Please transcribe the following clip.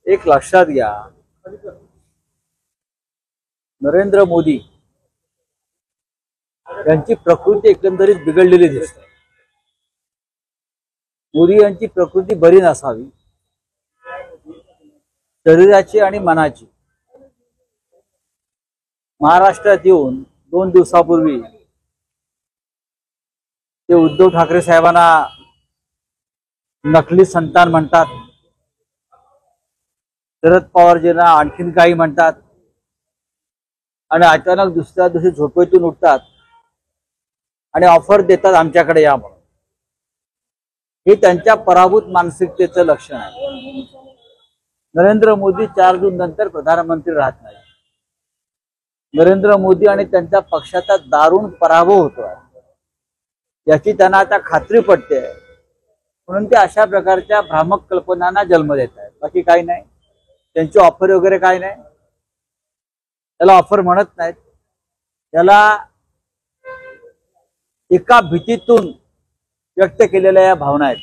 एक लक्षात घ्या, नरेंद्र मोदी यांची प्रकृती एकंदरीत बिघडलेली दिसते. मोदी यांची प्रकृती बरी नसावी, शरीराची आणि मनाची. महाराष्ट्रात येऊन 2 दिवसापूर्वी ते उद्धव ठाकरे साहेबांना नकली संतान म्हणतात, शरद पवारजींना आणखीन काही म्हणतात आणि अचानक दुसऱ्या दिवशी झोपेतून उठतात आणि ऑफर देतात आमच्याकडे या म्हणून. हे त्यांच्या पराभूत मानसिकतेचं लक्षण आहे. नरेंद्र मोदी 4 जून नंतर प्रधानमंत्री राहत नाही. नरेंद्र मोदी आणि त्यांच्या पक्षाचा दारुण पराभव होतो याची त्यांना आता खात्री पटते, म्हणून ते अशा प्रकारच्या भ्रामक कल्पनांना जन्म देत आहेत. बाकी काही नाही. त्यांची ऑफर वगैरे काही नाही. त्याला ऑफर म्हणत नाहीत, त्याला एका भीतीतून व्यक्त केलेल्या या भावना आहेत.